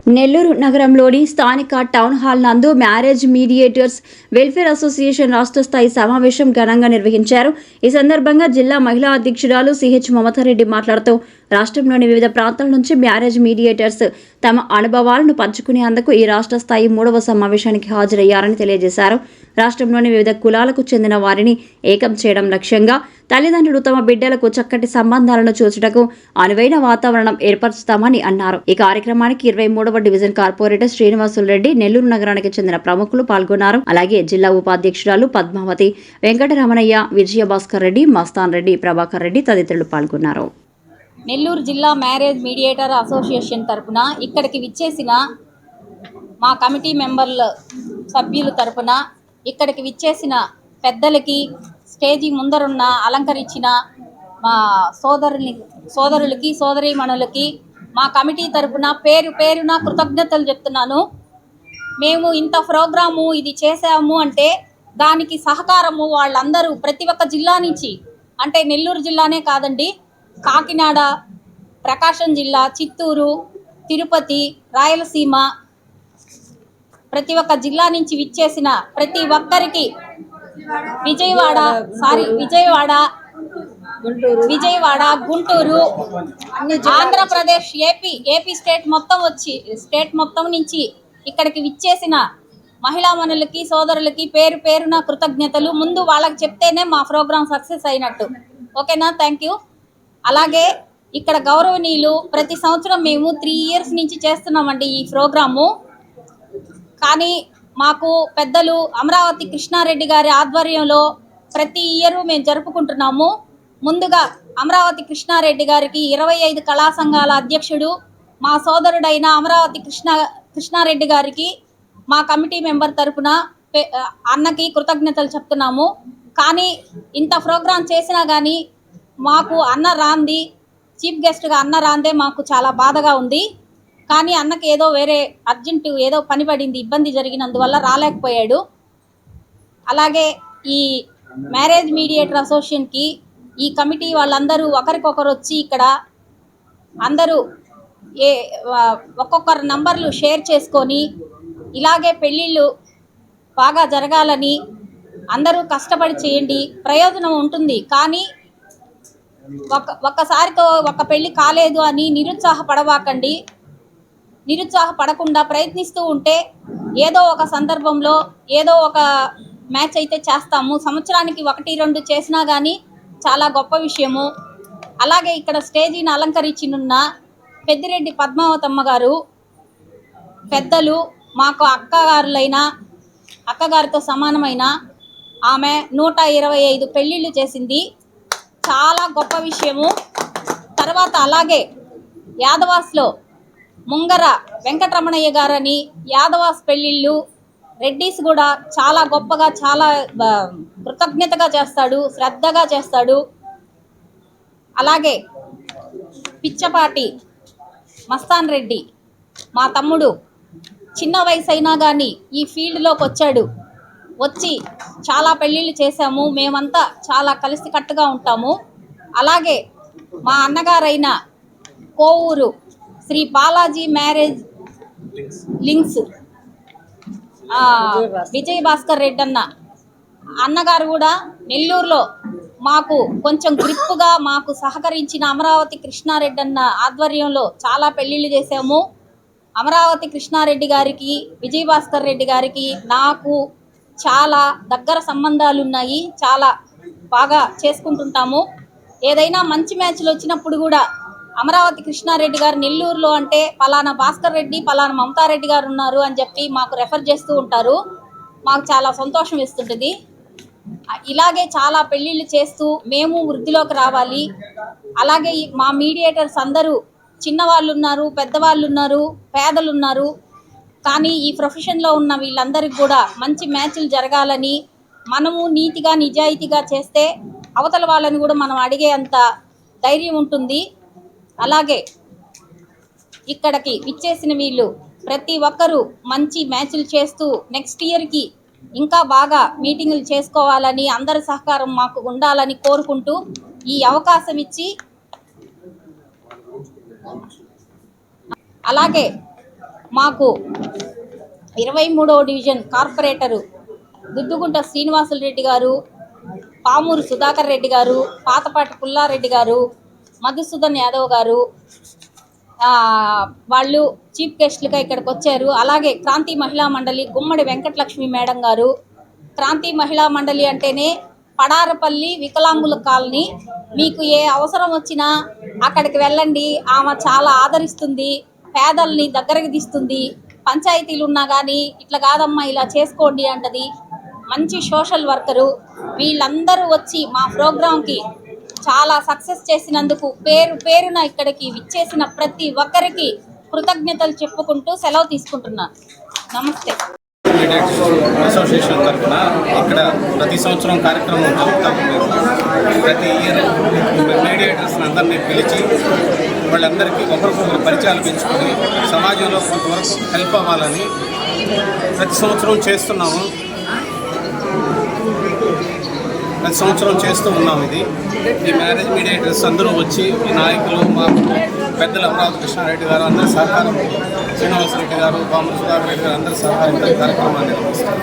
నెల్లూరు నగరంలోని స్థానిక town hall నందు మ్యారేజ్ మీడియేటర్స్ వెల్ఫేర్ అసోసియేషన్ రాష్ట్ర స్థాయి సమావేశం ఘనంగా నిర్వహించారు. ఈ సందర్భంగా జిల్లా మహిళా అధ్యక్షురాలు సిహెచ్ మమతారెడ్డి మాట్లాడుతూ రాష్ట్రంలోని వివిధ ప్రాంతాల నుంచి మ్యారేజ్ మీడియేటర్స్ తమ అనుభవాలను పంచుకునేందుకు ఈ రాష్ట్ర స్థాయి 3వ సమావేశానికి హాజరయ్యారని తెలియజేశారు. రాష్ట్రంలోని వివిధ కులాలకు చెందిన వారిని ఏకం చేయడం లక్ష్యంగా తల్లిదండ్రులు తమ బిడ్డలకు చక్కటి సంబంధాలను చూచుటకు అనువైన వాతావరణం ఏర్పరుస్తామని అన్నారు. ఈ కార్యక్రమానికి 23వ డివిజన్ కార్పొరేటర్ శ్రీనివాసులు రెడ్డి, నెల్లూరు నగరానికి చెందిన ప్రముఖులు పాల్గొన్నారు. అలాగే జిల్లా ఉపాధ్యక్షురాలు పద్మావతి, వెంకటరమణయ్య, విజయభాస్కర్ రెడ్డి, మస్తాన్ రెడ్డి, ప్రభాకర్ రెడ్డి తదితరులు పాల్గొన్నారు. నెల్లూరు జిల్లా మ్యారేజ్ మీడియేటర్ అసోసియేషన్ తరపున ఇక్కడికి విచ్చేసిన మా కమిటీ మెంబర్ల సభ్యుల తరపున ఇక్కడికి విచ్చేసిన పెద్దలకి, స్టేజీ ముందరున్న అలంకరించిన మా సోదరులకి, సోదరీమణులకి మా కమిటీ తరపున పేరు పేరున కృతజ్ఞతలు చెప్తున్నాను. మేము ఇంత ప్రోగ్రాము ఇది చేసాము అంటే దానికి సహకారము వాళ్ళందరూ ప్రతి ఒక్క జిల్లా నుంచి, అంటే నెల్లూరు జిల్లానే కాదండి, కాకినాడ, ప్రకాశం జిల్లా, చిత్తూరు, తిరుపతి, రాయలసీమ, ప్రతి ఒక్క జిల్లా నుంచి విచ్చేసిన ప్రతి ఒక్కరికి విజయవాడ, గుంటూరు, ఆంధ్రప్రదేశ్, ఏపీ స్టేట్ మొత్తం నుంచి ఇక్కడికి విచ్చేసిన మహిళామణులకి, సోదరులకి పేరు పేరున కృతజ్ఞతలు. ముందు వాళ్ళకి చెప్తేనే మా ప్రోగ్రాం సక్సెస్ అయినట్టు. ఓకేనా? Thank you. అలాగే ఇక్కడ గౌరవనీయులు, ప్రతి సంవత్సరం మేము 3 years నుంచి చేస్తున్నామండి ఈ ప్రోగ్రాము. కానీ మాకు పెద్దలు అమరావతి కృష్ణారెడ్డి గారి ఆధ్వర్యంలో ప్రతి ఇయర్ మేము జరుపుకుంటున్నాము. ముందుగా అమరావతి కృష్ణారెడ్డి గారికి 25 కళా సంఘాల అధ్యక్షుడు మా సోదరుడైన అమరావతి కృష్ణారెడ్డి గారికి మా కమిటీ మెంబర్ తరపున అన్నకి కృతజ్ఞతలు చెప్తున్నాము. కానీ ఇంత ప్రోగ్రాం చేసినా కానీ మాకు అన్న రాంది, చీఫ్ గెస్ట్గా అన్న రాందే మాకు చాలా బాధగా ఉంది. కానీ అన్నకి ఏదో వేరే అర్జెంటు ఏదో పని పడింది, ఇబ్బంది జరిగినందువల్ల రాలేకపోయాడు. అలాగే ఈ మ్యారేజ్ మీడియేటర్ అసోసియేషన్కి ఈ కమిటీ వాళ్ళందరూ ఒకరికొకరు వచ్చి ఇక్కడ అందరూ ఒక్కొక్కరు నంబర్లు షేర్ చేసుకొని ఇలాగే పెళ్ళిళ్ళు బాగా జరగాలని అందరూ కష్టపడి చేయండి, ప్రయోజనం ఉంటుంది. కానీ ఒక్కసారితో ఒక పెళ్ళి కాలేదు అని నిరుత్సాహపడవాకండి. నిరుత్సాహపడకుండా ప్రయత్నిస్తూ ఉంటే ఏదో ఒక సందర్భంలో ఏదో ఒక మ్యాచ్ అయితే చేస్తాము. సంవత్సరానికి 1-2 చేసినా కానీ చాలా గొప్ప విషయము. అలాగే ఇక్కడ స్టేజీని అలంకరించినున్న పెద్దిరెడ్డి పద్మావతమ్మ గారు, పెద్దలు, మాకు అక్కగారితో సమానమైన ఆమె 125 పెళ్ళిళ్ళు చేసింది, చాలా గొప్ప విషయము. తర్వాత అలాగే యాదవాస్లో ముంగర వెంకటరమణయ్య గారని యాదవాస్ పెళ్ళిళ్ళు, రెడ్డిస్ కూడా చాలా గొప్పగా, చాలా కృతజ్ఞతగా చేస్తాడు, శ్రద్ధగా చేస్తాడు. అలాగే పిచ్చపాటి మస్తాన్ రెడ్డి మా తమ్ముడు, చిన్న వయసు అయినా కానీ ఈ ఫీల్డ్లోకి వచ్చి చాలా పెళ్ళిళ్ళు చేశాము. మేమంతా చాలా కలిసికట్టుగా ఉంటాము. అలాగే మా అన్నగారైన కోవూరు శ్రీ బాలాజీ మ్యారేజ్ లింక్స్ విజయభాస్కర్ రెడ్డి అన్నగారు కూడా నెల్లూరులో మాకు కొంచెం గ్రిప్పుగా మాకు సహకరించిన అమరావతి కృష్ణారెడ్డి అన్న ఆధ్వర్యంలో చాలా పెళ్ళిళ్ళు చేశాము. అమరావతి కృష్ణారెడ్డి గారికి, విజయభాస్కర్ రెడ్డి గారికి నాకు చాలా దగ్గర సంబంధాలు ఉన్నాయి, చాలా బాగా చేసుకుంటుంటాము. ఏదైనా మంచి మ్యాచ్లు వచ్చినప్పుడు కూడా అమరావతి కృష్ణారెడ్డి గారు నెల్లూరులో అంటే పలానా భాస్కర్ రెడ్డి, పలానా మమతారెడ్డి గారు ఉన్నారు అని చెప్పి మాకు రెఫర్ చేస్తూ ఉంటారు. మాకు చాలా సంతోషం ఇస్తుంటుంది. ఇలాగే చాలా పెళ్ళిళ్ళు చేస్తూ మేము వృద్ధిలోకి రావాలి. అలాగే మా మీడియేటర్స్ అందరూ చిన్నవాళ్ళు ఉన్నారు, పెద్దవాళ్ళు ఉన్నారు, పేదలు ఉన్నారు. కానీ ఈ ప్రొఫెషన్లో ఉన్న వీళ్ళందరికీ కూడా మంచి మ్యాచ్లు జరగాలని, మనము నీతిగా నిజాయితీగా చేస్తే అవతల వాళ్ళని కూడా మనం అడిగే అంత ధైర్యం ఉంటుంది. అలాగే ఇక్కడికి విచ్చేసిన వీళ్ళు ప్రతి ఒక్కరూ మంచి మ్యాచ్లు చేస్తూ నెక్స్ట్ ఇయర్కి ఇంకా బాగా మీటింగులు చేసుకోవాలని, అందరి సహకారం మాకు ఉండాలని కోరుకుంటూ ఈ అవకాశం ఇచ్చి, అలాగే మాకు 23వ డివిజన్ కార్పొరేటరు దుద్దుగుంట శ్రీనివాసులు రెడ్డి గారు, పామూరు సుధాకర్ రెడ్డి గారు, పాతపాటి పుల్లారెడ్డి గారు, మధుసూదన్ యాదవ్ గారు వాళ్ళు చీఫ్ గెస్ట్లుగా ఇక్కడికి వచ్చారు. అలాగే క్రాంతి మహిళా మండలి గుమ్మడి వెంకటలక్ష్మి మేడం గారు. క్రాంతి మహిళా మండలి అంటేనే పడారపల్లి వికలాంగుల కాలనీ, మీకు ఏ అవసరం వచ్చినా అక్కడికి వెళ్ళండి, ఆమె చాలా ఆదరిస్తుంది, పేదల్ని దగ్గరికి తీస్తుంది, పంచాయతీలు ఉన్నా కానీ ఇట్లా కాదమ్మా ఇలా చేసుకోండి అంటది. మంచి సోషల్ వర్కరు. వీళ్ళందరూ వచ్చి మా ప్రోగ్రాంకి చాలా సక్సెస్ చేసినందుకు పేరున ఇక్కడికి విచ్చేసిన ప్రతి ఒక్కరికి కృతజ్ఞతలు చెప్పుకుంటూ సెలవు తీసుకుంటున్నాను. నమస్తే. అసోసియేషన్ తరఫున ఇక్కడ ప్రతి సంవత్సరం కార్యక్రమం జరుగుతుంది. ప్రతి ఇయర్ మీడియేటర్స్ అందరినీ పిలిచి వాళ్ళందరికీ ఒకరికొకరు పరిచయాలు పెంచుకొని సమాజంలో కొంతవరకు హెల్ప్ అవ్వాలని ప్రతి సంవత్సరం చేస్తున్నాము. ప్రతి సంవత్సరం చేస్తూ ఉన్నాం. ఈ మ్యారేజ్ మీడియేటర్స్ అందరూ వచ్చి ఈ నాయకులు మా పెద్దలు అమరావతి కృష్ణారెడ్డి గారు అందరి సహకారం, శ్రీనివాసరెడ్డి గారు, పామూరు సుధాకర్ రెడ్డి గారు అందరి సహకారంతో కార్యక్రమాన్ని నిర్వహిస్తారు.